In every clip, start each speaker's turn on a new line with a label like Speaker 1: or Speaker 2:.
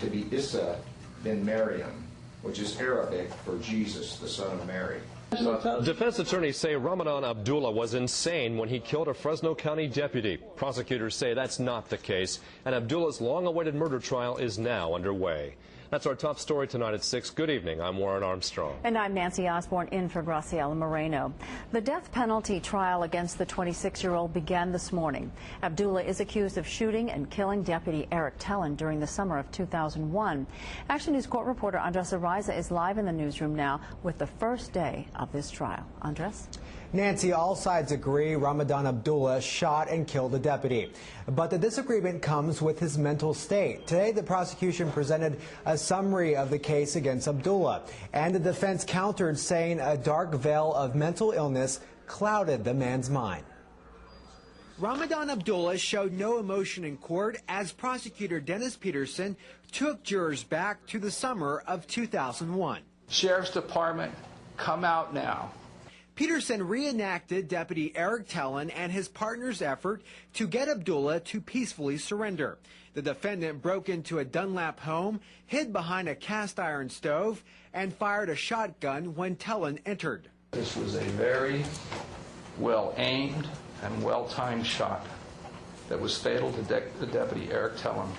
Speaker 1: claimed to be Isa bin Maryam, which is Arabic for Jesus, the son of Mary.
Speaker 2: Defense attorneys say Ramadan Abdullah was insane when he killed a Fresno County deputy. Prosecutors say that's not the case, and Abdullah's long-awaited murder trial is now underway. That's our top story tonight at 6. Good evening. I'm Warren Armstrong.
Speaker 3: And I'm Nancy Osborne in for Graciela Moreno. The death penalty trial against the 26-year-old began this morning. Abdullah is accused of shooting and killing Deputy Eric Tellen during the summer of 2001. Action News court reporter Andres Ariza is live in the newsroom now with the first day of this trial. Andres?
Speaker 4: Nancy, all sides agree Ramadan Abdullah shot and killed the deputy. But the disagreement comes with his mental state. Today, the prosecution presented a summary of the case against Abdullah, and the defense countered, saying a dark veil of mental illness clouded the man's mind. Ramadan Abdullah showed no emotion in court as prosecutor Dennis Peterson took jurors back to the summer of 2001.
Speaker 5: Sheriff's Department, come out now.
Speaker 4: Peterson reenacted Deputy Eric Tellen and his partner's effort to get Abdullah to peacefully surrender. The defendant broke into a Dunlap home, hid behind a cast-iron stove, and fired a shotgun when Tellen entered.
Speaker 5: This was a very well-aimed and well-timed shot that was fatal to the Deputy Eric Tellen,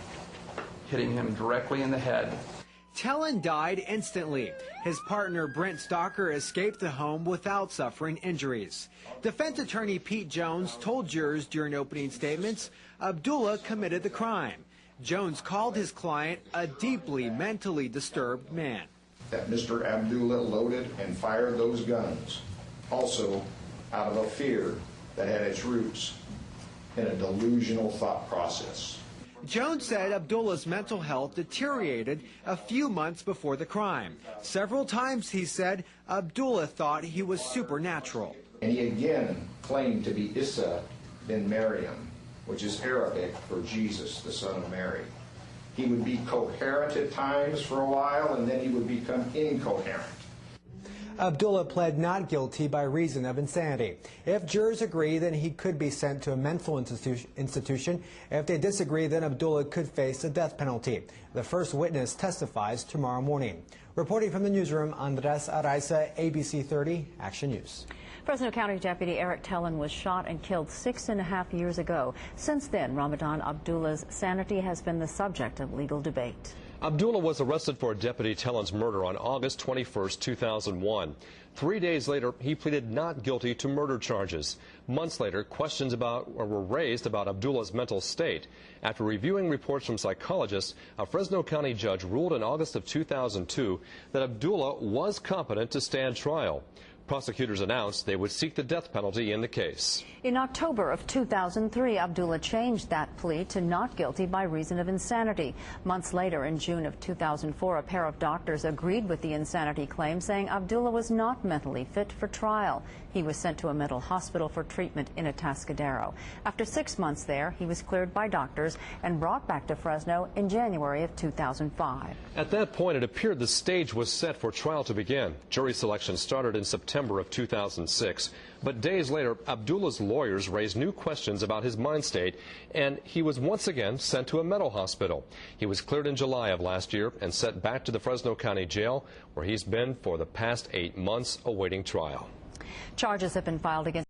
Speaker 5: hitting him directly in the head.
Speaker 4: Tellen died instantly. His partner, Brent Stalker, escaped the home without suffering injuries. Defense attorney Pete Jones told jurors during opening statements Abdullah committed the crime. Jones called his client a deeply mentally disturbed man.
Speaker 1: That Mr. Abdullah loaded and fired those guns, also out of a fear that had its roots in a delusional thought process.
Speaker 4: Jones said Abdullah's mental health deteriorated a few months before the crime. Several times, he said, Abdullah thought he was supernatural.
Speaker 1: And he again claimed to be Isa bin Maryam, which is Arabic for Jesus, the son of Mary. He would be coherent at times for a while, and then he would become incoherent. Abdullah pled not guilty by reason of insanity. If jurors agree, then he could be sent to a mental institution. If they disagree, then Abdullah could face the death penalty. The first witness testifies tomorrow morning. Reporting from the newsroom, Andres Ariza, ABC 30 Action News.
Speaker 3: Fresno County Deputy Eric Tellen was shot and killed 6.5 years ago. Since then, Ramadan Abdullah's sanity has been the subject of legal debate.
Speaker 2: Abdullah was arrested for Deputy Tellen's murder on August 21, 2001. 3 days later, he pleaded not guilty to murder charges. Months later, questions were raised about Abdullah's mental state. After reviewing reports from psychologists, a Fresno County judge ruled in August of 2002 that Abdullah was competent to stand trial. Prosecutors announced they would seek the death penalty in the case.
Speaker 3: In October of 2003, Abdullah changed that plea to not guilty by reason of insanity. Months later, in June of 2004, a pair of doctors agreed with the insanity claim, saying Abdullah was not mentally fit for trial. He was sent to a mental hospital for treatment in Atascadero. After 6 months there, he was cleared by doctors and brought back to Fresno in January of 2005.
Speaker 2: At that point, it appeared the stage was set for trial to begin. Jury selection started in September of 2006. But days later, Abdullah's lawyers raised new questions about his mind state, and he was once again sent to a mental hospital. He was cleared in July of last year and sent back to the Fresno County Jail, where he's been for the past 8 months awaiting trial.
Speaker 3: Charges have been filed against